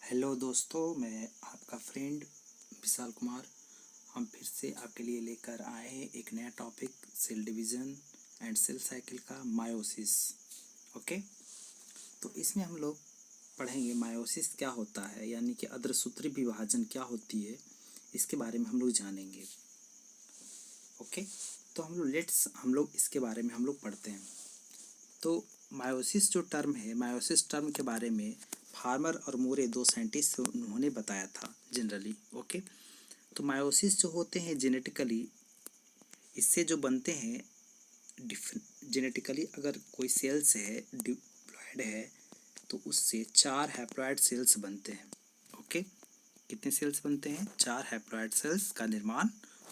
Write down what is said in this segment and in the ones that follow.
Hello दोस्तों, मैं आपका फ्रेंड विशाल कुमार। हम फिर से आपके लिए लेकर आए हैं एक नया topic, cell division and cell cycle का मायोसिस। ओके, तो इसमें हम लोग पढ़ेंगे मायोसिस क्या होता है, यानी कि अर्धसूत्री विभाजन क्या होती है, इसके बारे में हम लोग जानेंगे। ओके, तो हम लोग इसके बारे में हम लोग पढ़ते हैं। तो मायोसिस जो टर्म है, मायोसिस टर्म के बारे में फार्मर और मोरे दो साइंटिस्ट उन्होंने बताया था जनरली। ओके, तो मायोसिस जो होते हैं जेनेटिकली, इससे जो बनते हैं जेनेटिकली, अगर कोई सेल्स है डिप्लॉयड है तो उससे 4 हैप्लॉयड सेल्स बनते हैं। ओके, कितने सेल्स बनते हैं? 4 हैप्लॉयड सेल्स का निर्माण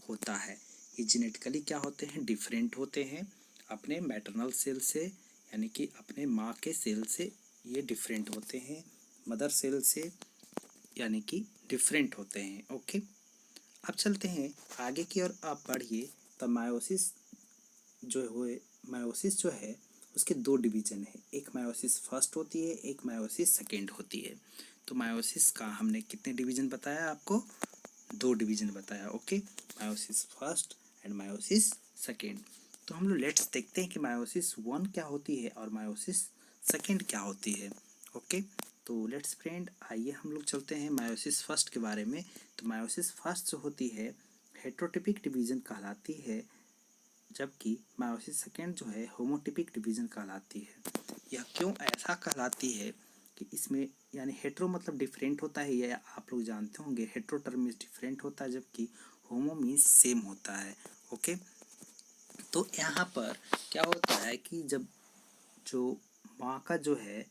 होता है। ये जेनेटिकली क्या होते हैं? डिफरेंट होते हैं अपने मैटरनल सेल से, यानी कि अपने माँ के सेल से ये डिफरेंट होते हैं, मदर सेल से यानी कि डिफरेंट होते हैं। ओके, अब चलते हैं आगे की ओर। आप पढ़िए। तो मायोसिस जो है उसके 2 डिवीज़न है। एक मायोसिस फर्स्ट होती है, एक मायोसिस सेकेंड होती है। तो मायोसिस का हमने कितने डिवीज़न बताया आपको? 2 डिवीज़न बताया। Okay, meiosis first and meiosis second. तो हम लोग लेट्स देखते हैं कि मायोसिस 1 क्या होती है और मायोसिस सेकेंड क्या होती है। ओके, तो लेट्स फ्रेंड, आइए हम लोग चलते हैं मायोसिस फर्स्ट के बारे में। तो मायोसिस फर्स्ट जो होती है हेट्रोटिपिक डिवीज़न कहलाती है, जबकि मायोसिस सेकेंड जो है होमोटिपिक डिवीज़न कहलाती है। यह क्यों ऐसा कहलाती है कि इसमें, यानी हेट्रो मतलब डिफरेंट होता है, यह आप लोग जानते होंगे। हेट्रो टर्म मीन्स डिफरेंट होता है, जबकि होमो मीन्स सेम होता है। ओके, तो यहाँ पर क्या होता है कि जब जो माँ का जो है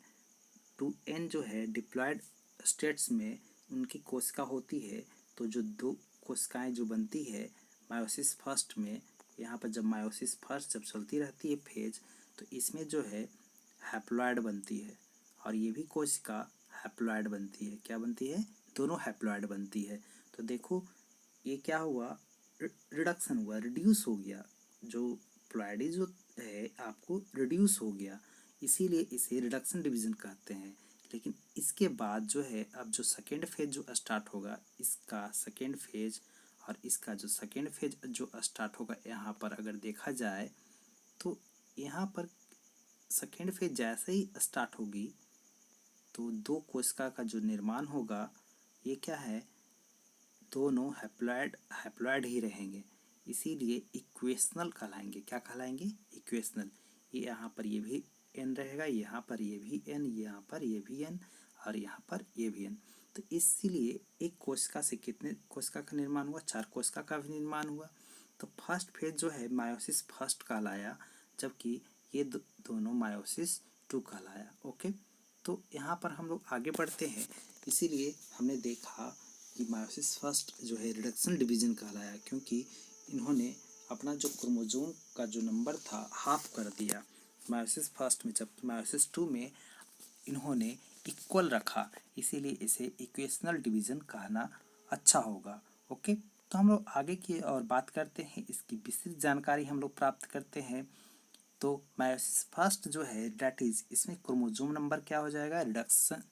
2n जो है डिप्लॉयड स्टेट्स में उनकी कोशिका होती है, तो जो 2 कोशिकाएं जो बनती है मायोसिस फर्स्ट में, यहाँ पर जब मायोसिस फर्स्ट जब चलती रहती है फेज, तो इसमें जो है हैप्लॉयड बनती है और ये भी कोशिका हैप्लॉयड बनती है। क्या बनती है? दोनों हैप्लॉयड बनती है। तो देखो ये क्या हुआ, रिडक्शन हुआ, रिड्यूस हो गया। जो प्लॉयडी जो है आपको रिड्यूस हो गया, इसीलिए इसे रिडक्शन डिवीज़न कहते हैं। लेकिन इसके बाद जो है, अब जो सेकेंड फेज जो स्टार्ट होगा, इसका सेकेंड फेज और इसका जो सेकेंड फेज जो स्टार्ट होगा, यहाँ पर अगर देखा जाए तो यहाँ पर सेकेंड फेज जैसे ही स्टार्ट होगी तो 2 कोशिका का जो निर्माण होगा, ये क्या है, दोनों हैप्लॉयड ही रहेंगे, इसीलिए इक्वेशनल कहलाएंगे। क्या कहलाएंगे? इक्वेशनल। ये यहाँ पर ये भी n रहेगा, यहाँ पर ये भी n, यहाँ पर ये भी n और यहाँ पर ये भी n। तो इसीलिए एक कोशिका से कितने कोशिका का निर्माण हुआ? 4 कोशिका का भी निर्माण हुआ। तो फर्स्ट फेज जो है मायोसिस फर्स्ट कहलाया, जबकि ये दोनों मायोसिस 2 कहलाया। ओके, तो यहाँ पर हम लोग आगे बढ़ते हैं। इसीलिए हमने देखा कि मायोसिस फर्स्ट जो है रिडक्शन डिवीज़न कहलाया, क्योंकि इन्होंने अपना जो क्रोमोसोम का जो नंबर था हाफ कर दिया मायोसिस फर्स्ट में, जब मायोसिस 2 में इन्होंने इक्वल रखा, इसीलिए इसे इक्वेशनल डिवीज़न कहना अच्छा होगा। ओके, तो हम लोग आगे की और बात करते हैं, इसकी विस्तृत जानकारी हम लोग प्राप्त करते हैं। तो मायोसिस फर्स्ट जो है डेट इज, इसमें क्रोमोसोम नंबर क्या हो जाएगा? रिडक्शन,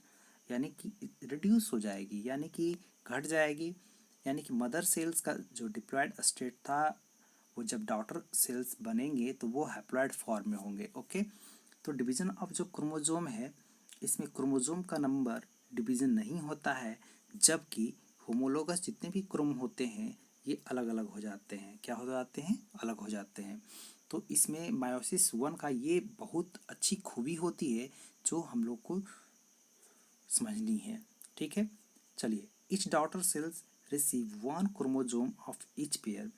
यानी कि रिड्यूस हो जाएगी, यानी कि घट जाएगी। यानी कि मदर सेल्स का जो डिप्लॉयड स्टेट था, वो जब डॉटर सेल्स बनेंगे तो वो हैप्लॉयड फॉर्म में होंगे। ओके, तो डिवीज़न ऑफ जो क्रोमोसोम है, इसमें क्रोमोसोम का नंबर डिवीज़न नहीं होता है, जबकि होमोलोगस जितने भी क्रोम होते हैं ये अलग अलग हो जाते हैं। क्या हो जाते हैं? अलग हो जाते हैं। तो इसमें मायोसिस 1 का ये बहुत अच्छी खूबी होती है जो हम लोग को समझनी है। ठीक है, चलिए। Each daughter cells receive 1 chromosome of each pair.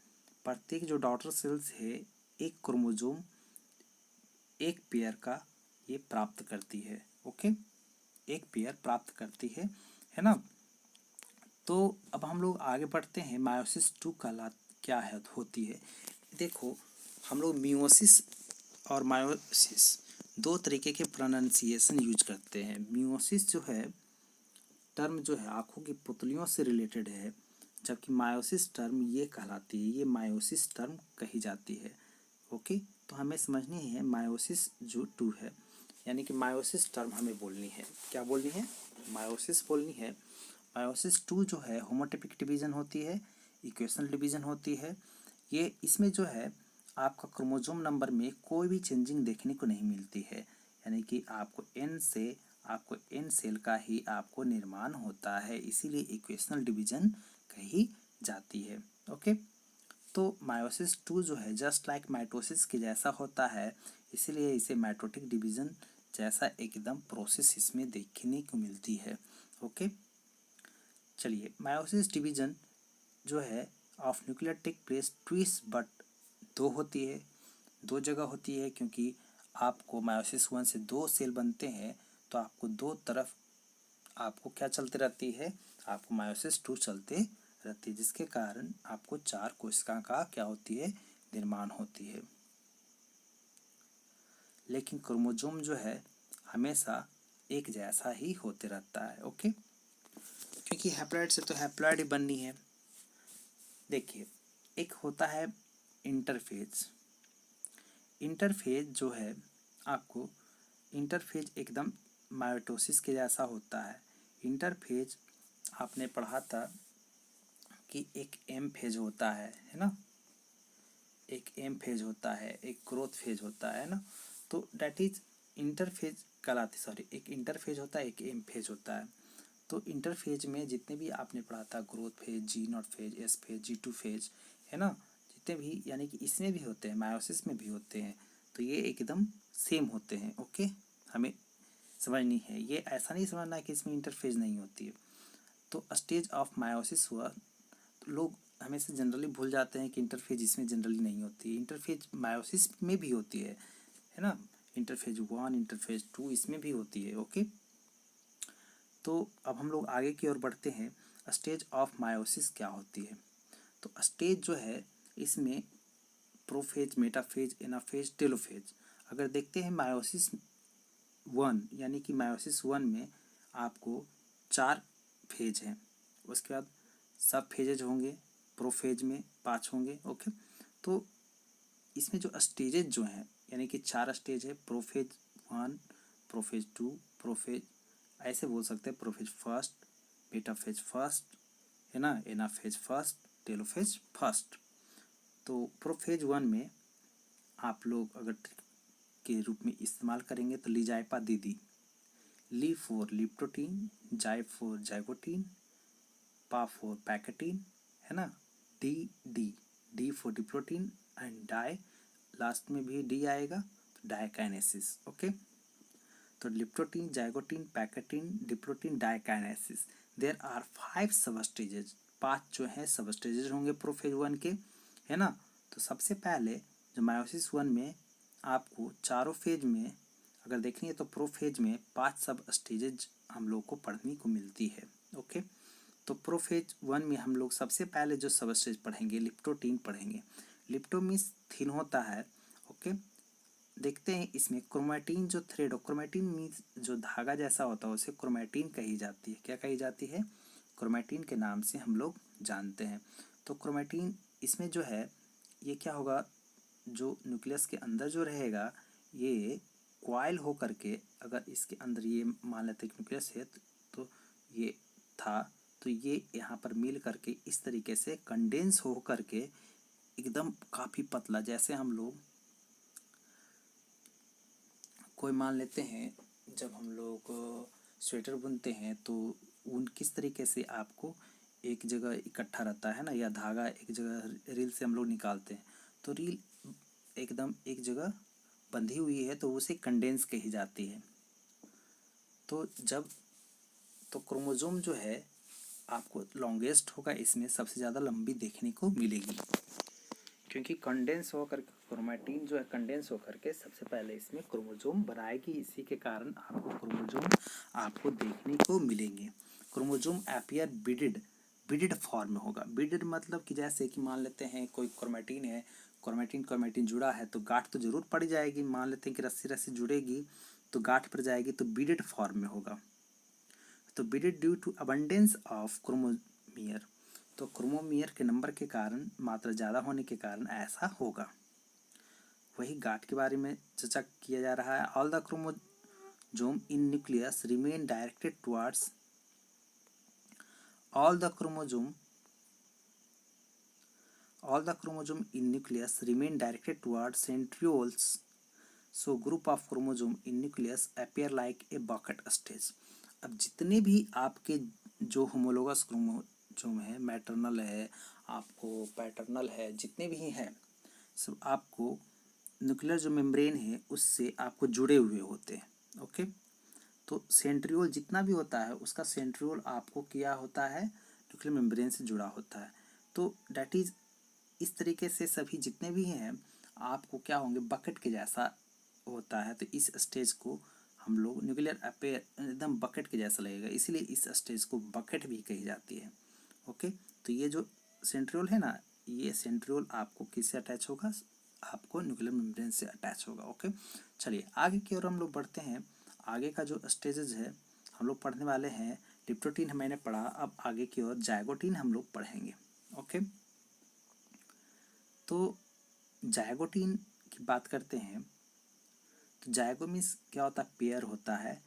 प्रत्येक जो डॉटर सेल्स है एक क्रोमोसोम एक पेयर का ये प्राप्त करती है। ओके, एक पेयर प्राप्त करती है ना। तो अब हम लोग आगे बढ़ते हैं। मायोसिस 2 का क्या है होती है? देखो, हम लोग मियोसिस और मायोसिस 2 तरीके के प्रोनाउंसिएशन यूज करते हैं। मियोसिस जो है टर्म जो है आँखों की पुतलियों से रिलेटेड है, जबकि मायोसिस टर्म ये कहलाती है, ये मायोसिस टर्म कही जाती है। ओके, तो हमें समझनी है मायोसिस जो 2 है, यानी कि मायोसिस टर्म हमें बोलनी है। क्या बोलनी है? मायोसिस बोलनी है। मायोसिस 2 जो है होमोटिपिक डिवीजन होती है, इक्वेशनल डिवीजन होती है। ये इसमें जो है आपका क्रोमोसोम नंबर में कोई भी चेंजिंग देखने को नहीं मिलती है, यानी कि आपको एन सेल का ही आपको निर्माण होता है, इसीलिए इक्वेशनल डिवीजन कही जाती है। ओके, तो मायोसिस 2 जो है जस्ट लाइक माइटोसिस के जैसा होता है, इसीलिए इसे माइटोटिक डिवीजन जैसा एकदम प्रोसेस इसमें देखने को मिलती है। ओके, चलिए, मायोसिस डिवीजन जो है of nuclear take place twice but दो होती है, दो जगह होती है, क्योंकि आपको मायोसिस 1 से 2 सेल बनते हैं, तो आपको दो तरफ आपको क्या चलते रहती है, आपको मायोसिस 2 चलते रहती है, जिसके कारण आपको 4 कोशिका का क्या होती है, निर्माण होती है। लेकिन क्रोमोसोम जो है हमेशा एक जैसा ही होते रहता है। ओके, क्योंकि हैप्लॉइड से तो हैप्लॉइड ही बननी है। देखिए, एक होता है इंटरफेज। इंटरफेज जो है आपको इंटरफेज एकदम मायोटोसिस के जैसा होता है। इंटरफेज आपने पढ़ा था कि एक एम फेज होता है ना, एक एम फेज होता है, एक ग्रोथ फेज होता है ना, तो डैट इज इंटरफेज कहलाती, सॉरी, एक इंटरफेज होता है, एक एम फेज होता है। तो इंटरफेज में जितने भी आपने पढ़ा था, growth phase, G naught phase, S phase, G2 phase, है ना, जितने भी, यानी कि इसमें भी होते हैं, मायोसिस में भी होते हैं, तो ये एकदम सेम होते हैं। ओके, हमें समझनी है, ये ऐसा नहीं समझना कि इसमें इंटरफेज नहीं होती है। तो स्टेज ऑफ मायोसिस हुआ, तो लोग हमेशा जनरली भूल जाते हैं कि इंटरफेज इसमें जनरली नहीं होती है। इंटरफेज मायोसिस में भी होती है ना, इंटरफेज 1, इंटरफेज 2 इसमें भी होती है। ओके, तो अब हम लोग आगे की ओर बढ़ते हैं। स्टेज ऑफ मायोसिस क्या होती है? तो स्टेज जो है इसमें प्रोफेज, मेटाफेज, एनाफेज, टेलोफेज। अगर देखते हैं मायोसिस 1, यानी कि मायोसिस 1 में आपको 4 फेज हैं, उसके बाद सब फेजेज होंगे, प्रोफेज में 5 होंगे। ओके, तो इसमें जो स्टेजेज जो हैं, यानी कि 4 स्टेज है, प्रोफेज 1, प्रोफेज 2, प्रोफेज, ऐसे बोल सकते हैं, प्रोफेज फर्स्ट, मेटाफेज फर्स्ट, है ना, एनाफेज फर्स्ट, टेलोफेज फर्स्ट। तो प्रोफेज 1 में आप लोग अगर के रूप में इस्तेमाल करेंगे तो लीजाइपा दीदी, ली फॉर लिप्टोटीन, जाइ फॉर जाइगोटीन, पा फॉर पैकेटीन, है ना, D D D for diplotene, and डाई, लास्ट में भी डी आएगा, तो डायकाइनेसिस। ओके, तो leptotene, zygotene, pachytene, diplotene, diakinesis, there are 5 सब स्टेजेज, 5 जो है सब स्टेजेज होंगे प्रोफेज 1 के, है ना। तो सबसे पहले जो मायोसिस 1 में आपको चारों फेज में अगर देखेंगे तो प्रोफेज में 5 सब स्टेजेज हम लोग को पढ़ने को मिलती है। ओके, तो प्रोफेज 1 में हम लोग सबसे पहले जो सब स्टेज पढ़ेंगे, लिप्टोटीन पढ़ेंगे। लिप्टो मीन्स थिन होता है। ओके, देखते हैं इसमें क्रोमैटिन जो थ्रेड, क्रोमैटिन मीन्स जो धागा जैसा होता है, उसे क्रोमैटिन कही जाती है। क्या कही जाती है? क्रोमैटिन के नाम से हम लोग जानते हैं। तो क्रोमैटिन इसमें जो है ये क्या होगा, जो न्यूक्लियस के अंदर जो रहेगा, ये क्वाइल हो करके, अगर इसके अंदर ये मान लेते हैं न्यूक्लियस है, तो ये था, तो ये यहाँ पर मिल करके इस तरीके से कंडेंस हो करके एकदम काफ़ी पतला, जैसे हम लोग कोई मान लेते हैं जब हम लोग स्वेटर बुनते हैं तो ऊन किस तरीके से आपको एक जगह इकट्ठा रहता है ना, या धागा एक जगह रील से हम लोग निकालते हैं, तो रील एकदम एक जगह बंधी हुई है तो उसे कंडेंस कही जाती है। तो जब तो क्रोमोसोम जो है आपको लॉन्गेस्ट होगा, इसमें सबसे ज़्यादा लंबी देखने को मिलेगी, क्योंकि कंडेंस होकर क्रोमैटिन जो है कंडेंस होकर के सबसे पहले इसमें क्रोमोसोम बनाएगी, इसी के कारण आपको क्रोमोसोम आपको देखने को मिलेंगे। क्रोमोसोम अपीयर बिडिड फॉर्म में होगा। बिडिड मतलब कि जैसे कि मान लेते हैं कोई क्रोमैटिन है, क्रोमैटिन जुड़ा है तो गांठ तो जरूर पड़ जाएगी, मान लेते हैं कि रस्सी रस्सी जुड़ेगी तो गांठ पड़ जाएगी, तो बिडिड फॉर्म में होगा। तो beaded due to abundance of chromomere, तो क्रोमोमियर के नंबर के कारण, मात्रा ज़्यादा होने के कारण ऐसा होगा। वही गांठ के बारे में चर्चा किया जा रहा है। All the chromosome in nucleus remain directed towards all the chromosome in nucleus remain directed towards centrioles. So group of chromosome in nucleus appear like a bucket stage. अब जितने भी आपके जो होमोलोगस क्रोमोसोम है, मैटरनल है, आपको paternal है, जितने भी हैं सब आपको न्यूक्लियर जो मेम्ब्रेन है उससे आपको जुड़े हुए होते हैं। ओके, तो सेंट्रियोल जितना भी होता है उसका सेंट्रियोल आपको क्या होता है, न्यूक्लियर मेम्ब्रेन से जुड़ा होता है। तो डैट इज इस तरीके से सभी जितने भी हैं आपको क्या होंगे, बकेट के जैसा होता है। तो इस स्टेज को हम लोग न्यूक्लियर अपेयर एकदम बकेट के जैसा लगेगा, इसीलिए इस स्टेज को बकेट भी कही जाती है। ओके, तो ये जो सेंट्रियोल है ना, ये सेंट्रियोल आपको किससे अटैच होगा, आपको न्यूक्लियर मेम्ब्रेन से अटैच होगा। ओके, चलिए आगे की ओर हम लोग बढ़ते हैं। आगे का जो स्टेजेस है हम लोग पढ़ने वाले हैं, डिप्लोटीन मैंने पढ़ा, अब आगे की ओर जाइगोटीन हम लोग पढ़ेंगे। ओके, तो जाइगोटीन की बात करते हैं। तो जाइगो मीन्स क्या होता है, पेयर होता है।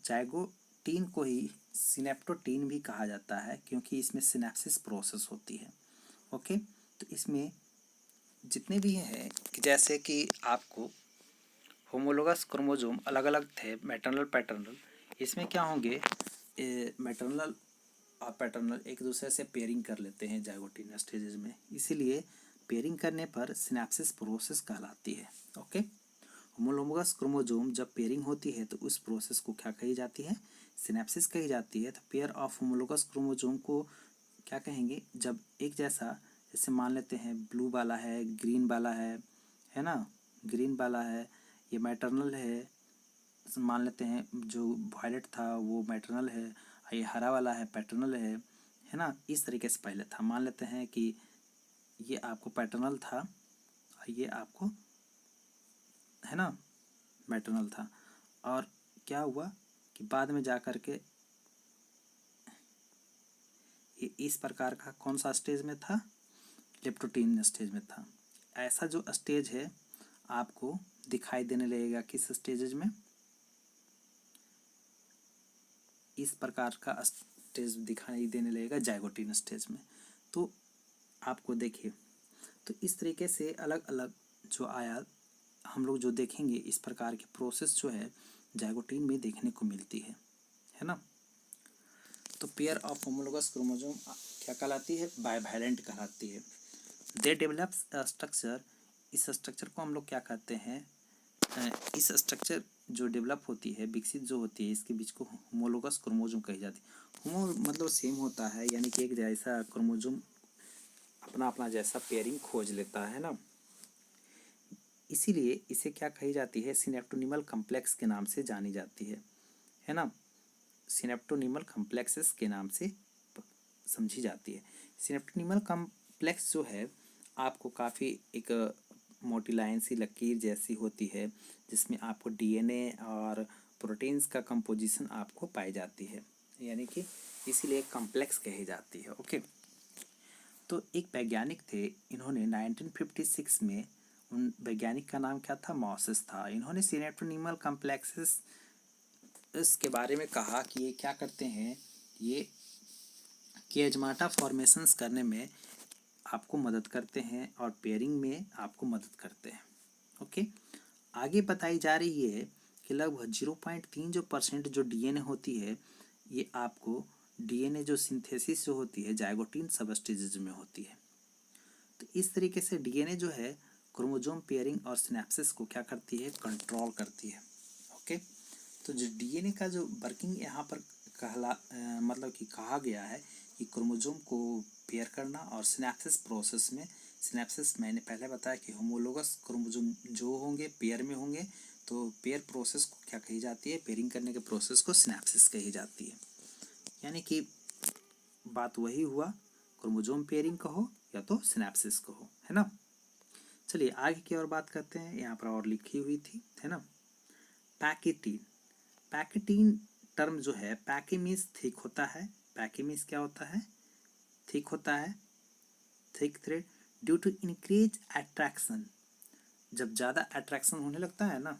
जाइगोटीन को ही सिनेप्टोटीन भी कहा जाता है क्योंकि इसमें सिनेप्सिस प्रोसेस होती है। ओके, तो इसमें जितने भी हैं जैसे कि आपको होमोलोगस क्रोमोसोम अलग अलग थे, मैटरनल पैटर्नल, इसमें क्या होंगे, मैटरनल और पैटर्नल एक दूसरे से पेयरिंग कर लेते हैं जाइगोटीन स्टेजेस में, इसीलिए पेयरिंग करने पर सिनेप्सिस प्रोसेस कहलाती है। ओके, होमोलोगस क्रोमोसोम जब पेयरिंग होती है तो उस प्रोसेस को क्या कही जाती है, सिनेप्सिस कही जाती है। तो पेयर ऑफ होमोलोगस क्रोमोसोम को क्या कहेंगे, जब एक जैसा, जैसे मान लेते हैं ब्लू वाला है, ग्रीन वाला है ना, ग्रीन वाला है ये मैटरनल है, मान लेते हैं जो वायलेट था वो मैटरनल है, ये हरा वाला है पैटर्नल है ना, इस तरीके से पहले था। मान लेते हैं कि ये आपको पैटर्नल था और ये आपको है ना मैटरनल था, और क्या हुआ कि बाद में जा कर के ये इस प्रकार का कौन सा स्टेज में था, लेप्टोटीन स्टेज में था। ऐसा जो स्टेज है आपको दिखाई देने लगेगा किस स्टेजेज में, इस प्रकार का स्टेज दिखाई देने लगेगा जाइगोटीन स्टेज में। तो आपको देखिए, तो इस तरीके से अलग अलग जो आया हम लोग जो देखेंगे, इस प्रकार की प्रोसेस जो है जाइगोटीन में देखने को मिलती है ना। तो पेयर ऑफ होमोलोगस क्रोमोसोम क्या कहलाती है, बाइवैलेंट कहलाती है। दे डेवलप्स स्ट्रक्चर, इस स्ट्रक्चर को हम लोग क्या कहते हैं, इस स्ट्रक्चर जो डेवलप होती है, विकसित जो होती है, इसके बीच को होमोलोगस क्रोमोसोम कही जाती है। होमो मतलब सेम होता है, यानी कि एक जैसा क्रोमोसोम अपना अपना जैसा पेयरिंग खोज लेता है ना, इसीलिए इसे क्या कही जाती है, सिनेप्टोनिमल कम्प्लेक्स के नाम से जानी जाती है ना, सिनेप्टोनिमल कम्प्लेक्सेस के नाम से समझी जाती है। सिनेप्टोनिमल कम्प्लेक्स जो है आपको काफ़ी एक मोटी लाइन सी लकीर जैसी होती है, जिसमें आपको डीएनए और प्रोटीन्स का कंपोजिशन आपको पाई जाती है, यानी कि इसीलिए कम्प्लेक्स कही जाती है। ओके, तो एक वैज्ञानिक थे, इन्होंने 1956 में, उन वैज्ञानिक का नाम क्या था, मॉसेस था। इन्होंने सिनेप्टोनिमल कम्प्लेक्सेस इसके बारे में कहा कि ये क्या करते हैं, ये किएजमाटा फॉर्मेशंस करने में आपको मदद करते हैं और पेयरिंग में आपको मदद करते हैं। ओके, आगे बताई जा रही है कि लगभग 0.3 जो % जो डीएनए होती है, ये आपको डीएनए जो सिंथेसिस जो होती है जाइगोटीन सबस्टेजेस में होती है। तो इस तरीके से डीएनए जो है क्रोमोसोम पेयरिंग और सिनेप्सिस को क्या करती है, कंट्रोल करती है। ओके, तो जो डीएनए का जो वर्किंग यहाँ पर मतलब कि कहा गया है कि क्रोमोसोम को पेयर करना, और सिनेप्सिस प्रोसेस में, सिनेप्सिस मैंने पहले बताया कि होमोलोगस क्रोमोसोम जो होंगे पेयर में होंगे, तो पेयर प्रोसेस को क्या कही जाती है, पेयरिंग करने के प्रोसेस को सिनेप्सिस कही जाती है। यानी कि बात वही हुआ, क्रोमोसोम पेयरिंग कहो या तो सिनेप्सिस कहो, है ना। चलिए आगे की और बात करते हैं, यहाँ पर और लिखी हुई थी, है ना। पैकेटीन, पैकेटीन टर्म जो है, पैके मीन्स थिक होता है, पैके मीन्स क्या होता है, थिक होता है, thick thread, due to increase attraction, जब ज़्यादा अट्रैक्शन होने लगता है ना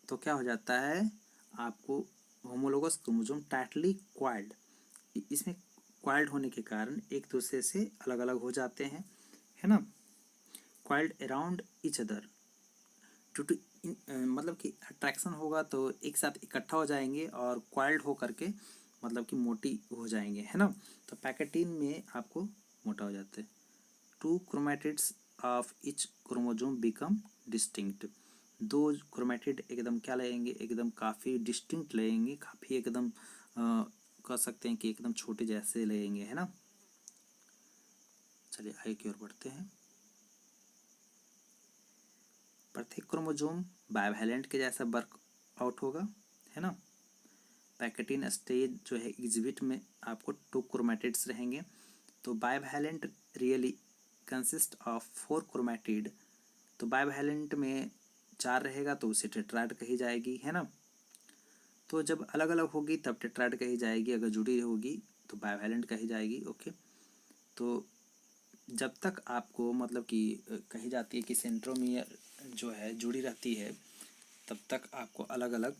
तो क्या हो जाता है, आपको होमोलोगस क्रोमोसोम टाइटली क्वाइल्ड, इसमें क्वाइल्ड होने के कारण एक दूसरे से अलग अलग हो जाते हैं, है ना, coiled around each other to to मतलब कि अट्रैक्शन होगा तो एक साथ इकट्ठा हो जाएंगे और क्वाइल्ड हो करके मतलब कि मोटी हो जाएंगे, है ना। तो पैकेटीन में आपको मोटा हो जाते हैं। Two chromatids of each chromosome become distinct, दो क्रोमेटिड एकदम क्या लगेंगे, एकदम काफ़ी डिस्टिंक्ट लगेंगे, काफ़ी एकदम कह सकते हैं कि एकदम छोटे जैसे लगेंगे, है ना। चलिए आगे की ओर बढ़ते हैं। प्रत्येक क्रोमोसोम बाइवैलेंट के जैसा वर्क आउट होगा, है ना। पैकेटिन स्टेज जो है एग्जिबिट में आपको टू क्रोमेटिड्स रहेंगे। तो bivalent really consist of 4 chromatid, तो बाइवैलेंट में 4 रहेगा तो उसे टेट्राड कही जाएगी, है ना। तो जब अलग अलग होगी तब टेट्राड कही जाएगी, अगर जुड़ी होगी तो बाइवैलेंट कही जाएगी, ओके। तो जब तक आपको मतलब कि कही जाती है कि सेंट्रोमियर जो है जुड़ी रहती है, तब तक आपको अलग अलग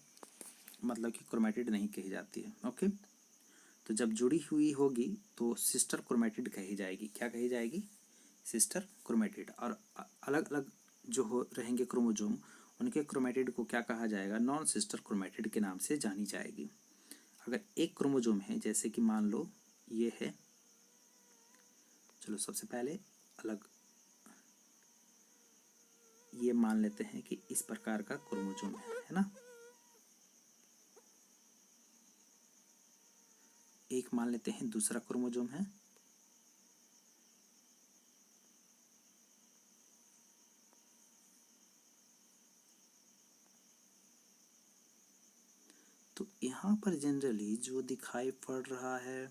मतलब कि क्रोमेटिड नहीं कही जाती है, ओके। तो जब जुड़ी हुई होगी तो सिस्टर क्रोमेटिड कही जाएगी, क्या कही जाएगी, सिस्टर क्रोमेटिड। और अलग अलग जो हो रहेंगे क्रोमोसोम, उनके क्रोमेटिड को क्या कहा जाएगा, नॉन सिस्टर क्रोमेटिड के नाम से जानी जाएगी। अगर एक क्रोमोसोम है, जैसे कि मान लो ये है, चलो सबसे पहले अलग ये मान लेते हैं कि इस प्रकार का क्रोमोसोम है ना। एक मान लेते हैं दूसरा क्रोमोसोम है, तो यहाँ पर जनरली जो दिखाई पड़ रहा है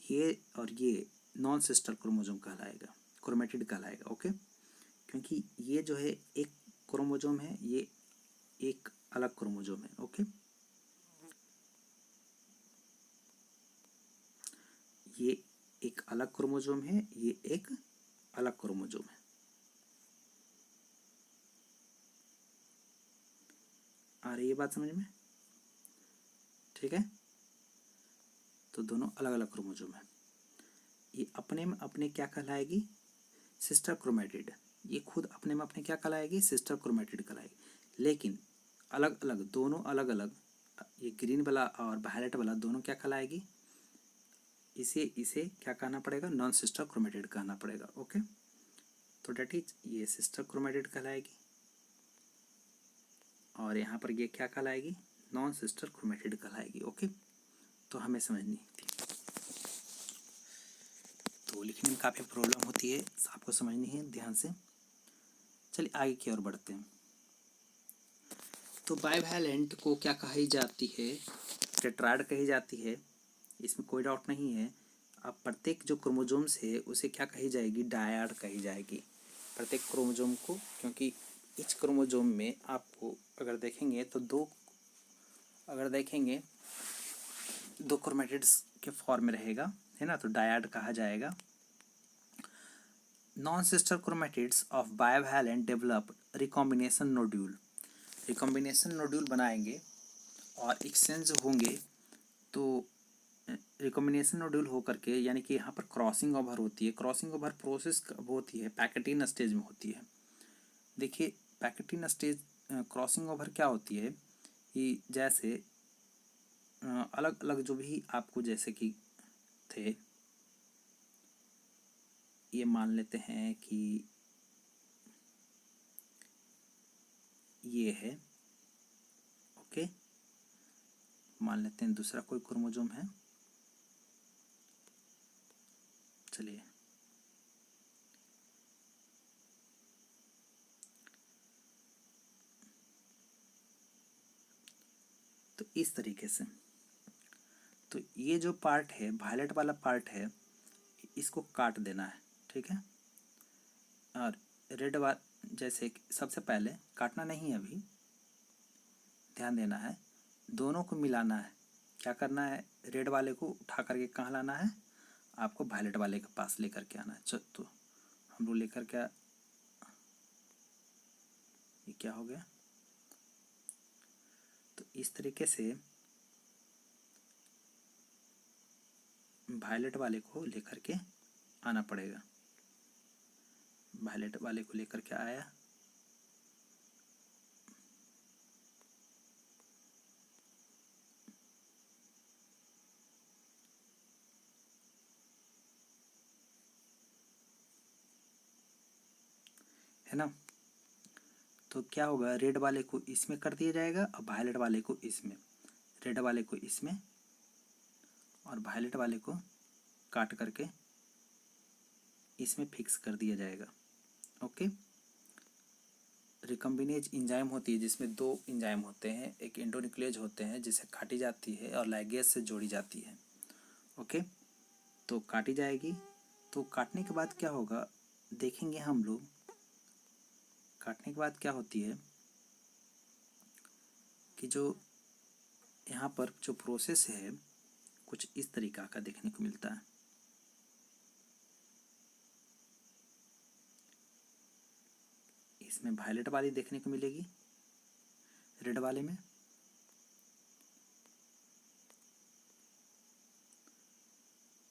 ये और ये नॉन सिस्टर क्रोमोसोम कहलाएगा, क्रोमेटिड कहलाएगा, ओके। क्योंकि ये जो है एक क्रोमोसोम है, ये एक अलग क्रोमोसोम है, ओके। ये एक अलग क्रोमोसोम है, ये एक अलग क्रोमोसोम है। आ रही है बात समझ में, ठीक है। तो दोनों अलग अलग क्रोमोसोम है। ये अपने में अपने क्या कहलाएगी, सिस्टर क्रोमेटिड। ये खुद अपने में अपने क्या कहलाएगी, सिस्टर क्रोमेटिड कहलाएगी। लेकिन अलग अलग दोनों अलग अलग, ये ग्रीन वाला और वायलेट वाला दोनों क्या कहलाएगी, इसे इसे क्या कहना पड़ेगा, नॉन सिस्टर क्रोमेटिड कहना पड़ेगा, ओके। तो डेट इज ये सिस्टर क्रोमेटिड कहलाएगी और यहाँ पर ये क्या कहलाएगी, नॉन सिस्टर क्रोमेटिड कहलाएगी, ओके। तो हमें समझनी थी, तो लिखने में काफ़ी प्रॉब्लम होती है, आपको समझनी है ध्यान से। चलिए आगे की ओर बढ़ते हैं। तो बाइवैलेंट को क्या कही जाती है, टेट्राड कही जाती है, इसमें कोई डाउट नहीं है। अब प्रत्येक जो क्रोमोसोम्स है उसे क्या कही जाएगी, डायड कही जाएगी प्रत्येक क्रोमोसोम को। क्योंकि इस क्रोमोसोम में आपको अगर देखेंगे तो दो क्रोमेटिड्स के फॉर्म में रहेगा, है ना, तो डायड कहा जाएगा। Non sister chromatids of bivalent develop recombination nodule, recombination nodule बनाएंगे और एक्सचेंज होंगे। तो रिकॉम्बिनेशन नोड्यूल हो करके यानी कि यहाँ पर क्रॉसिंग ओवर होती है। क्रॉसिंग ओवर प्रोसेस कब होती है, पैकेटिन स्टेज में होती है। देखिए पैकेटिन स्टेज क्रॉसिंग ओवर क्या होती है कि जैसे अलग अलग जो भी आपको जैसे कि थे, ये मान लेते हैं कि ये है, ओके। मान लेते हैं दूसरा कोई क्रोमोसोम है, चलिए तो इस तरीके से। तो ये जो पार्ट है वायलेट वाला पार्ट है, इसको काट देना है, ठीक है। और रेड वाला जैसे सबसे पहले काटना नहीं है, अभी ध्यान देना है, दोनों को मिलाना है। क्या करना है, रेड वाले को उठा करके कहाँ लाना है, आपको वायलेट वाले के पास लेकर के आना है। तो हम लोग लेकर क्या, ये क्या हो गया, तो इस तरीके से वायलेट वाले को लेकर के आना पड़ेगा। वायलेट वाले को लेकर के आया, है ना। तो क्या होगा, रेड वाले को इसमें कर दिया जाएगा और वायलेट वाले को इसमें, रेड वाले को इसमें और वायलेट वाले को काट करके इसमें फिक्स कर दिया जाएगा। ओके। रिकम्बिनेज इंजाइम होती है जिसमें दो इंजाइम होते हैं, एक एंडोन्यूक्लियेज होते हैं जिसे काटी जाती है और लाइगेज से जोड़ी जाती है। ओके, तो काटी जाएगी। तो काटने के बाद क्या होगा देखेंगे हम लोग। काटने के बाद क्या होती है कि जो यहाँ पर जो प्रोसेस है कुछ इस तरीका का देखने को मिलता है। इसमें वायलेट वाली देखने को मिलेगी, रेड वाले में,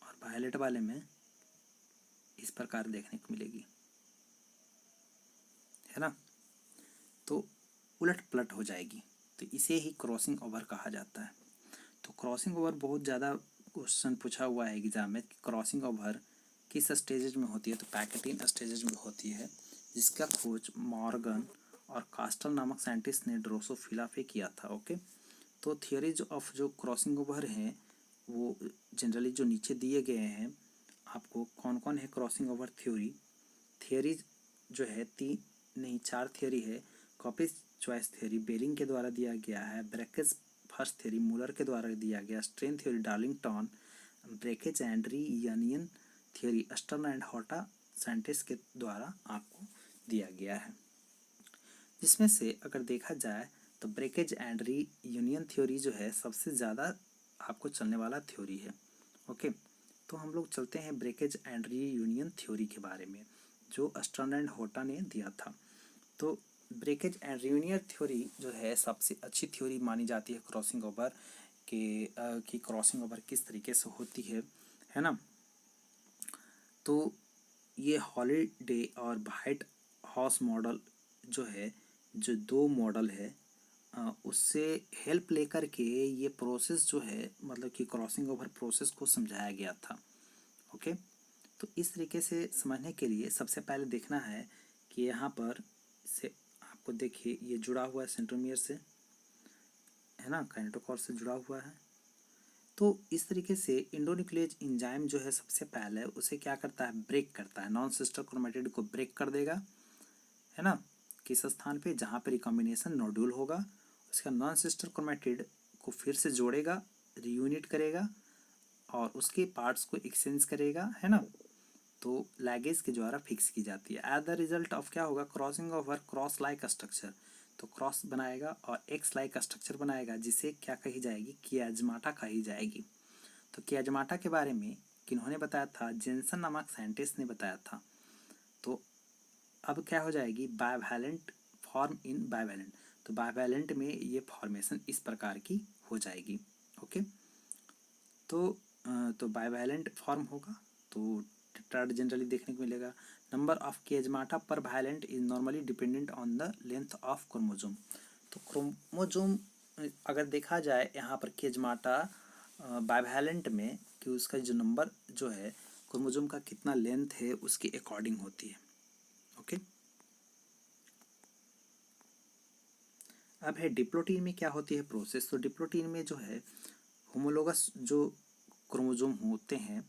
और वायलेट वाले में इस प्रकार देखने को मिलेगी, है ना। तो उलट पलट हो जाएगी, तो इसे ही क्रॉसिंग ओवर कहा जाता है। तो क्रॉसिंग ओवर बहुत ज़्यादा क्वेश्चन पूछा हुआ है एग्जाम में कि क्रॉसिंग ओवर किस स्टेजेज में होती है। तो पैकेटिन स्टेजेज में होती है, जिसका खोज मॉर्गन और कास्टल नामक साइंटिस्ट ने ड्रोसोफिला पे किया था। ओके, तो थियरीज ऑफ जो क्रॉसिंग ओवर हैं वो जनरली जो नीचे दिए गए हैं आपको, कौन कौन है क्रॉसिंग ओवर थियरीज जो है 4 थियरी है। कॉपीज चॉइस थियरी बेरिंग के द्वारा दिया गया है, ब्रेकेज फर्स्ट थियरी मूलर के द्वारा दिया गया, strain theory Darlington, breakage and reunion theory Stern and Hotta scientist के द्वारा आपको दिया गया है। जिसमें से अगर देखा जाए तो ब्रेकेज एंड रीयूनियन थ्योरी जो है सबसे ज़्यादा आपको चलने वाला थ्योरी है। ओके, तो हम लोग चलते हैं ब्रेकेज एंड रीयूनियन थ्योरी के बारे में जो स्टर्न एंड होटा ने दिया था। तो ब्रेकेज एंड रीयूनियन थ्योरी जो है सबसे अच्छी थ्योरी मानी जाती है क्रॉसिंग ओवर कि क्रॉसिंग ओवर किस तरीके से होती है ना। तो ये हॉलिडे और व्हाइट हाउस मॉडल जो है, जो दो मॉडल है उससे हेल्प लेकर के ये प्रोसेस जो है मतलब कि क्रॉसिंग ओवर प्रोसेस को समझाया गया था। ओके, तो इस तरीके से समझने के लिए सबसे पहले देखना है कि यहाँ पर से आपको देखिए ये जुड़ा हुआ है सेंट्रोमियर से, है ना, काइनेटोकोर से जुड़ा हुआ है। तो इस तरीके से एंडोन्यूक्लियेज एंजाइम जो है सबसे पहले उसे क्या करता है, ब्रेक करता है, नॉन सिस्टर क्रोमैटिड को ब्रेक कर देगा, है ना, किस स्थान पे, जहाँ पे रिकॉम्बिनेशन नोड्यूल होगा। उसका नॉन सिस्टर क्रोमैटिड को फिर से जोड़ेगा, रीयूनिट करेगा और उसके पार्ट्स को एक्सचेंज करेगा, है ना। तो लैगेज के द्वारा फिक्स की जाती है। एज द रिजल्ट ऑफ क्या होगा, crossing over cross like structure, तो क्रॉस बनाएगा और एक्स लाइक स्ट्रक्चर बनाएगा जिसे क्या कही जाएगी, कियाजमाटा कही जाएगी। तो कियाजमाटा के बारे में किन्होंने बताया था, जेनसन नामक साइंटिस्ट ने बताया था। तो अब क्या हो जाएगी, बाइवैलेंट फॉर्म इन बाइवैलेंट, तो बाइवैलेंट में ये फॉर्मेशन इस प्रकार की हो जाएगी। ओके, तो बाइवैलेंट फॉर्म होगा तो टेट्राड जनरली देखने को मिलेगा। नंबर ऑफ कियाजमाटा पर violent is normally dependent on the length of chromosome. तो क्रोमोजोम अगर देखा जाए यहाँ पर कियाजमाटा बाइवैलेंट में कि उसका जो नंबर जो है क्रोमोजोम का कितना लेंथ है उसके अकॉर्डिंग होती है। ओके, अब है डिप्लोटीन में क्या होती है प्रोसेस। तो डिप्लोटीन में जो है होमोलोगस जो क्रोमोजोम होते हैं,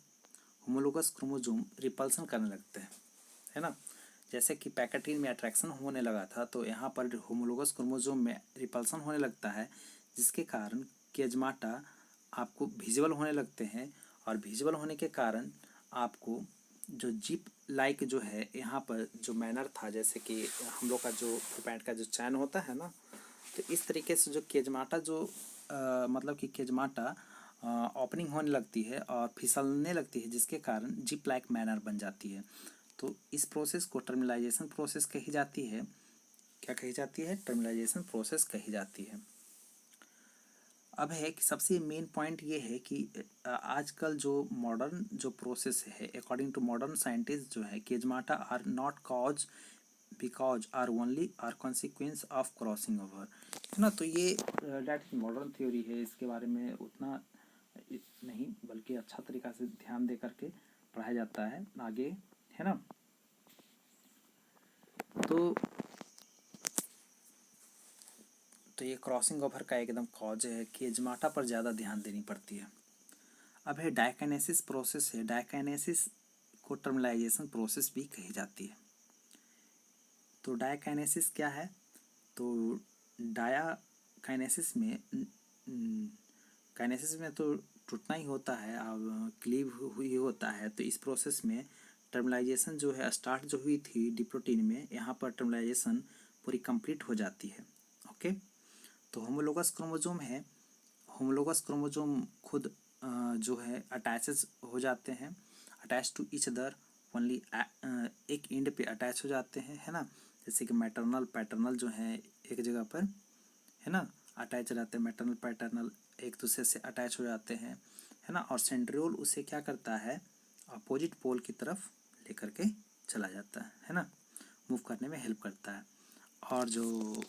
होमोलोगस क्रोमोजोम रिपल्सन करने लगते हैं, है ना। जैसे कि पैकेटिन में अट्रैक्शन होने लगा था तो यहाँ पर होमोलोगस क्रोमोजोम में रिपल्सन होने लगता है, जिसके कारण कियाजमाटा आपको विजुअल होने लगते हैं और विजुअल होने के कारण आपको जो जिप लाइक जो है यहाँ पर जो मैनर था, जैसे कि हम लोग का जो पैंट का जो चैन होता है ना, तो इस तरीके से जो कियाजमाटा जो मतलब कि कियाजमाटा ओपनिंग होने लगती है और फिसलने लगती है, जिसके कारण जिप लाइक मैनर बन जाती है। तो इस प्रोसेस को टर्मिनलाइजेशन प्रोसेस कही जाती है। क्या कही जाती है, टर्मिनलाइजेशन प्रोसेस कही जाती है। अब है कि सबसे मेन पॉइंट ये है कि आजकल जो मॉडर्न जो प्रोसेस है अकॉर्डिंग टू मॉडर्न साइंटिस्ट जो है chiasmata are not cause because are only are consequence of crossing over, है ना। तो ये डेट मॉडर्न थ्योरी है, इसके बारे में उतना नहीं बल्कि अच्छा तरीका से ध्यान दे करके पढ़ाया जाता है आगे, है ना। तो ये क्रॉसिंग ओवर का एकदम कॉज है कि एजमाटा पर ज़्यादा ध्यान देनी पड़ती है। अब है डायकाइनेसिस प्रोसेस है, डायकाइनेसिस को टर्मिलाइजेशन प्रोसेस भी कही जाती है। तो डायकाइनेसिस क्या है, तो डायकाइनेसिस में काइनेसिस में तो टूटना ही होता है, अब क्लीव हुई होता है। तो इस प्रोसेस में टर्मिलाइजेशन जो है स्टार्ट जो हुई थी डिप्रोटीन में, यहाँ पर टर्मिलाइजेशन पूरी कंप्लीट हो जाती है। ओके, तो होमोलोगस क्रोमोजोम है, होमोलोगस क्रोमोजोम खुद जो है अटैचेस हो जाते हैं, attach to each other only, एक एंड पे अटैच हो जाते हैं, है ना। जैसे कि मैटरनल पैटर्नल जो है एक जगह पर, है ना, अटैच रहते हैं, मैटरनल पैटर्नल एक दूसरे से अटैच हो जाते हैं, है ना। और सेंट्रियोल उसे क्या करता है, अपोजिट पोल की तरफ लेकर के चला जाता है ना, मूव करने में हेल्प करता है। और जो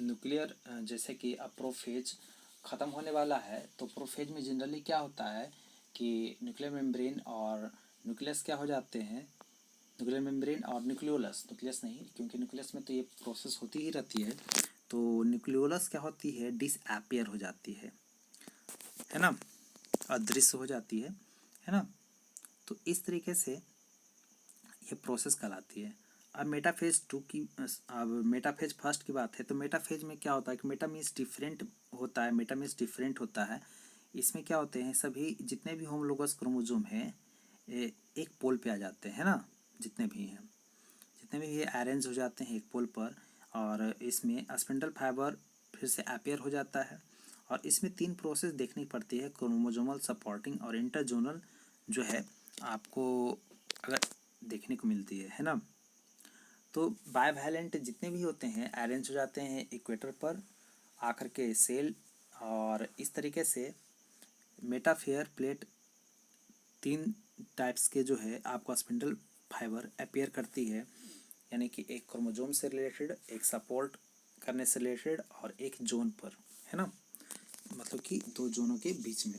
न्यूक्लियर जैसे कि अब प्रोफेज ख़त्म होने वाला है, तो प्रोफेज में जनरली क्या होता है कि न्यूक्लियर मेम्ब्रेन और न्यूक्लियस क्या हो जाते हैं, न्यूक्लियर मेम्ब्रेन और न्यूक्लियोलस, न्यूक्लियस नहीं क्योंकि न्यूक्लियस में तो ये प्रोसेस होती ही रहती है, तो न्यूक्लियोलस क्या होती है, डिसअपियर हो जाती है ना, अदृश्य हो जाती है ना। तो इस तरीके से ये प्रोसेस कहलाती है। अब मेटाफेज टू की, अब मेटाफेज फर्स्ट की बात है, तो मेटाफेज में क्या होता है कि मेटा मीन्स डिफरेंट होता है, मेटा मीन्स डिफरेंट होता है। इसमें क्या होते हैं, सभी जितने भी होमोलोगस क्रोमोजोम हैं एक पोल पे आ जाते हैं ना, जितने भी हैं, जितने भी ये अरेंज हो जाते हैं एक पोल पर। और इसमें स्पिंडल फाइबर फिर से अपेयर हो जाता है। और इसमें 3 प्रोसेस देखनी पड़ती है, क्रोमोजोमल सपोर्टिंग और इंटरजोनल जो है आपको अगर देखने को मिलती है ना। तो बायवैलेंट जितने भी होते हैं अरेंज हो जाते हैं इक्वेटर पर आकर के सेल। और इस तरीके से मेटाफेयर प्लेट 3 टाइप्स के जो है आपको स्पिंडल फाइबर अपेयर करती है, यानी कि एक क्रोमोजोम से रिलेटेड, एक सपोर्ट करने से रिलेटेड और एक जोन पर, है ना, मतलब कि 2 जोनों के बीच में।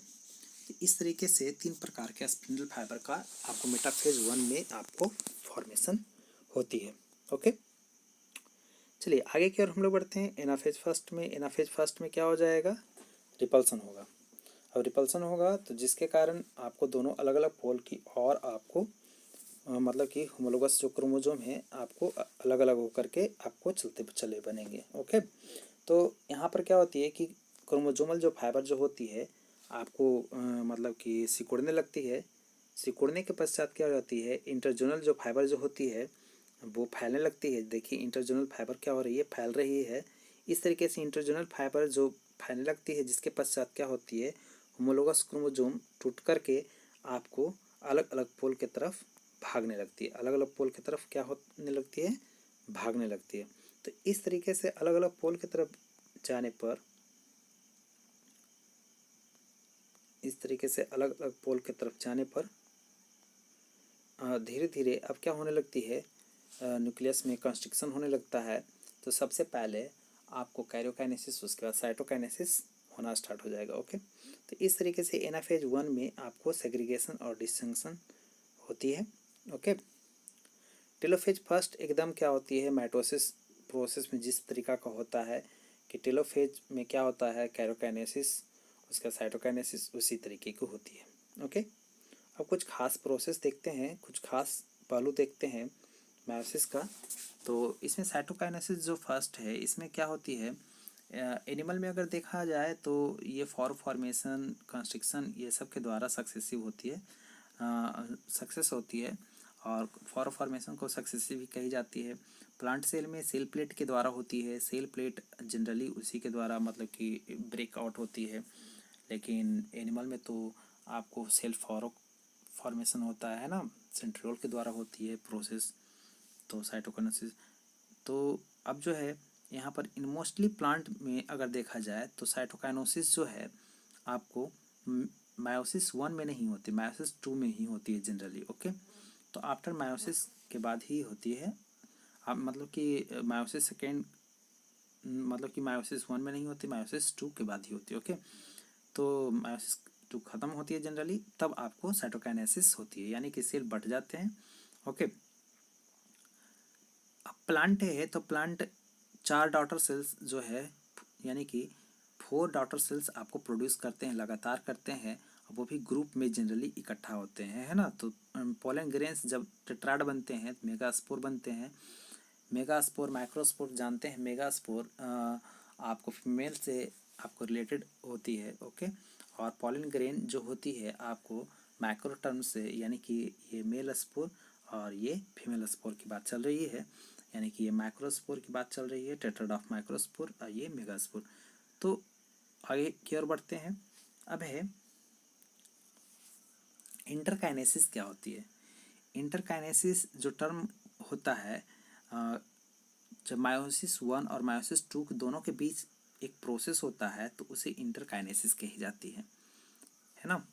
तो इस तरीके से 3 प्रकार के स्पिंडल फाइबर का आपको मेटाफेज 1 में आपको फॉर्मेशन होती है। ओके, चलिए आगे की ओर हम लोग बढ़ते हैं। एनाफेज फर्स्ट में, एनाफेज फर्स्ट में क्या हो जाएगा, रिपल्सन होगा। अब रिपल्सन होगा तो जिसके कारण आपको दोनों अलग अलग पोल की और आपको मतलब कि होमोलोगस जो क्रोमोजोम है आपको अलग अलग होकर के आपको चलते चले बनेंगे। ओके, तो यहाँ पर क्या होती है कि क्रोमोजोमल जो फाइबर जो होती है आपको मतलब कि सिकुड़ने लगती है। सिकुड़ने के पश्चात क्या हो जाती है, इंटरजोनल जो फाइबर जो होती है वो फैलने लगती है। देखिए इंटरजोनल फाइबर क्या हो रही है, फैल रही है। इस तरीके से इंटरजोनल फाइबर जो फैलने लगती है जिसके पश्चात क्या होती है, होमोलोगस क्रोमोजोम टूट करके आपको अलग अलग पोल की तरफ भागने लगती है, अलग अलग पोल की तरफ क्या होने लगती है, भागने लगती है। तो इस तरीके से अलग अलग पोल की तरफ जाने पर, इस तरीके से अलग अलग पोल की तरफ जाने पर धीरे धीरे अब क्या होने लगती है, न्यूक्लियस में कंस्ट्रक्शन होने लगता है। तो सबसे पहले आपको कैरियोकाइनेसिस, उसके बाद साइटोकाइनेसिस होना स्टार्ट हो जाएगा। ओके, तो इस तरीके से एनाफेज 1 में आपको सेग्रीगेशन और डिस्टिंक्शन होती है। ओके, टेलोफेज फर्स्ट एकदम क्या होती है, माइटोसिस प्रोसेस में जिस तरीका का होता है कि टेलोफेज में क्या होता है, कैरियोकाइनेसिस, उसका साइटोकाइनेसिस उसी तरीके की होती है। ओके, अब कुछ खास प्रोसेस देखते हैं, कुछ खास पहलू देखते हैं मायोसिस का। तो इसमें साइटोकाइनेसिस जो फर्स्ट है इसमें क्या होती है, एनिमल में अगर देखा जाए तो ये फॉर्मेशन कंस्ट्रक्शन ये सब के द्वारा सक्सेसिव होती है, सक्सेस होती है। और फॉर्मेशन को सक्सेसिव भी कही जाती है। प्लांट सेल में सेल प्लेट के द्वारा होती है, सेल प्लेट जनरली उसी के द्वारा मतलब कि ब्रेकआउट होती है। लेकिन एनिमल में तो आपको सेल फॉर्मेशन होता है ना, सेंट्रियोल के द्वारा होती है प्रोसेस, तो साइटोकाइनेसिस। तो अब जो है यहाँ पर इन मोस्टली प्लांट में अगर देखा जाए तो साइटोकाइनेसिस जो है आपको मायोसिस 1 में नहीं होती, मायोसिस 2 में ही होती है जनरली। ओके, तो आफ्टर मायोसिस के बाद ही होती है। आप मतलब कि मायोसिस सेकेंड, मतलब कि मायोसिस 1 में नहीं होती, मायोसिस 2 के बाद ही होती है। ओके, तो मायोसिस 2 खत्म होती है जनरली, तब आपको साइटोकाइनेसिस होती है, यानी कि सेल बढ़ जाते हैं। ओके, अब प्लांट है तो प्लांट 4 डॉटर सेल्स जो है, यानी कि 4 डॉटर सेल्स आपको प्रोड्यूस करते हैं, लगातार करते हैं, वो भी ग्रुप में जनरली इकट्ठा होते हैं, है ना। तो पोलन ग्रेन्स जब टेट्राड बनते हैं, मेगास्पोर बनते हैं। मेगास्पोर, माइक्रोस्पोर जानते हैं, मेगास्पोर आपको फीमेल से आपको रिलेटेड होती है। ओके, और पोलन ग्रेन जो होती है आपको माइक्रोटर्म से, यानी कि ये मेल स्पोर और ये फीमेल स्पोर की बात चल रही है, यानी कि ये माइक्रोस्पोर की बात चल रही है, टेट्राड ऑफ माइक्रोस्पोर, और ये मेगास्पोर। तो आगे की ओर बढ़ते हैं। अब है इंटरकाइनेसिस क्या होती है। इंटरकाइनेसिस जो टर्म होता है, जब मायोसिस 1 और मायोसिस 2 दोनों के बीच एक प्रोसेस होता है तो उसे इंटरकाइनेसिस कही जाती है ना।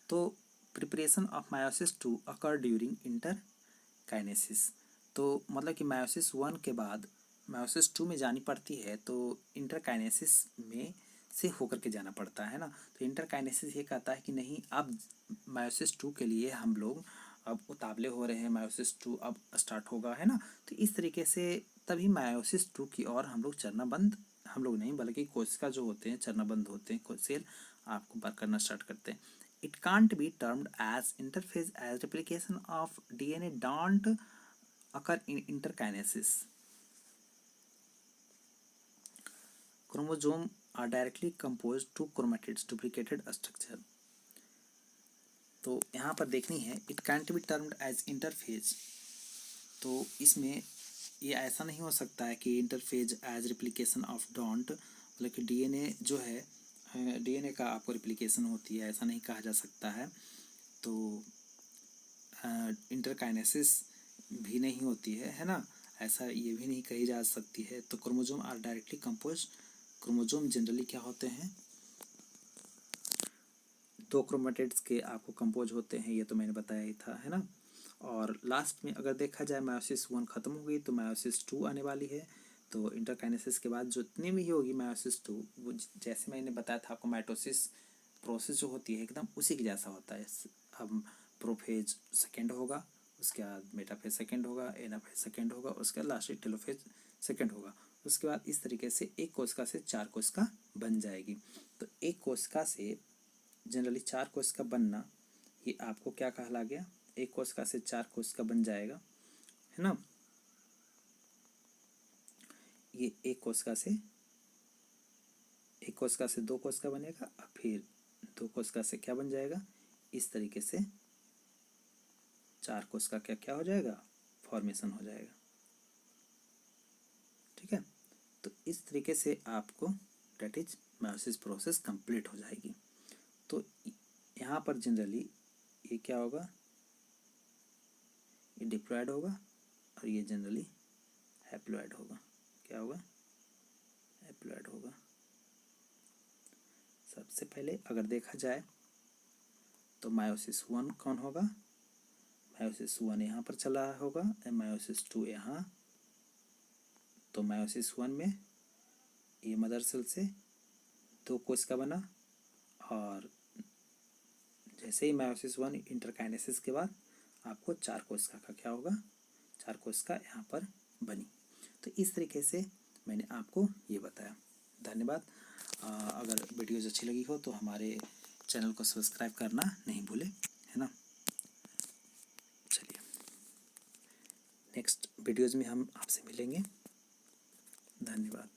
तो preparation of meiosis 2 occur during interkinesis, तो मतलब कि मायोसिस 1 के बाद मायोसिस 2 में जानी पड़ती है, तो इंटरकाइनेसिस में से होकर के जाना पड़ता है ना। तो इंटरकाइनेसिस ये कहता है कि नहीं, अब मायोसिस 2 के लिए हम लोग अब उतावले हो रहे हैं, मायोसिस 2 अब स्टार्ट होगा, है ना। तो इस तरीके से तभी मायोसिस 2 की ओर हम लोग चरणबद्ध, हम लोग नहीं बल्कि कोशिका जो होते हैं चरणबद्ध होते हैं, सेल आपको वर्क करना स्टार्ट करते हैं। It can't be termed as interphase as replication of DNA don't occur in interkinesis. Chromosome are directly composed to chromatids duplicated structure. तो यहाँ पर देखनी है it can't be termed as interphase, तो इसमें ये ऐसा नहीं हो सकता है कि interphase as replication of don't, मतलब कि डीएनए जो है डीएनए का आपको रिप्लिकेशन होती है, ऐसा नहीं कहा जा सकता है। तो इंटरकाइनेसिस भी नहीं होती है ना, ऐसा ये भी नहीं कही जा सकती है। तो chromosome are directly compose, chromosome generally क्या होते हैं, 2 क्रोमेटिड्स के आपको कंपोज होते हैं, ये तो मैंने बताया ही था, है ना। और लास्ट में अगर देखा जाए मायोसिस 1 खत्म हो गई तो मायोसिस 2 आने वाली है। तो इंटरकाइनेसिस के बाद जो इतनी भी होगी मायोसिस 2, वो जैसे मैंने बताया था आपको, माइटोसिस प्रोसेस जो होती है एकदम उसी के जैसा होता है। अब प्रोफेज सेकेंड होगा, उसके बाद मेटाफेज सेकेंड होगा, एनाफेज सेकेंड होगा, उसके बाद लास्ट टेलोफेज सेकेंड होगा। उसके बाद इस तरीके से एक कोशिका से 4 कोशिका बन जाएगी। तो एक कोशिका से जनरली 4 कोशिका बनना, ये आपको क्या कहला गया, एक कोशिका से 4 कोशिका बन जाएगा, है ना। ये एक कोशिका से 2 कोशिका बनेगा, और फिर 2 कोशिका से क्या बन जाएगा, इस तरीके से 4 कोशिका क्या क्या हो जाएगा, फॉर्मेशन हो जाएगा। ठीक है, तो इस तरीके से आपको that is meiosis process complete हो जाएगी। तो यहाँ पर जनरली ये क्या होगा, ये डिप्लॉयड होगा और ये जनरली हैप्लॉयड होगा। क्या होगा, हैप्लॉयड होगा। सबसे पहले अगर देखा जाए तो मायोसिस 1 कौन होगा, मायोसिस 1 यहाँ पर चला होगा, मायोसिस 2 यहाँ। तो मायोसिस 1 में ये मदर सेल से 2 कोशिका बना, और जैसे ही मायोसिस 1 इंटरकाइनेसिस के बाद आपको 4 कोशिका का क्या होगा, 4 कोशिका यहाँ पर बनी। तो इस तरीके से मैंने आपको ये बताया। धन्यवाद। अगर वीडियोज़ अच्छी लगी हो तो हमारे चैनल को सब्सक्राइब करना नहीं भूलें, है ना। चलिए, नेक्स्ट वीडियोज़ में हम आपसे मिलेंगे। धन्यवाद।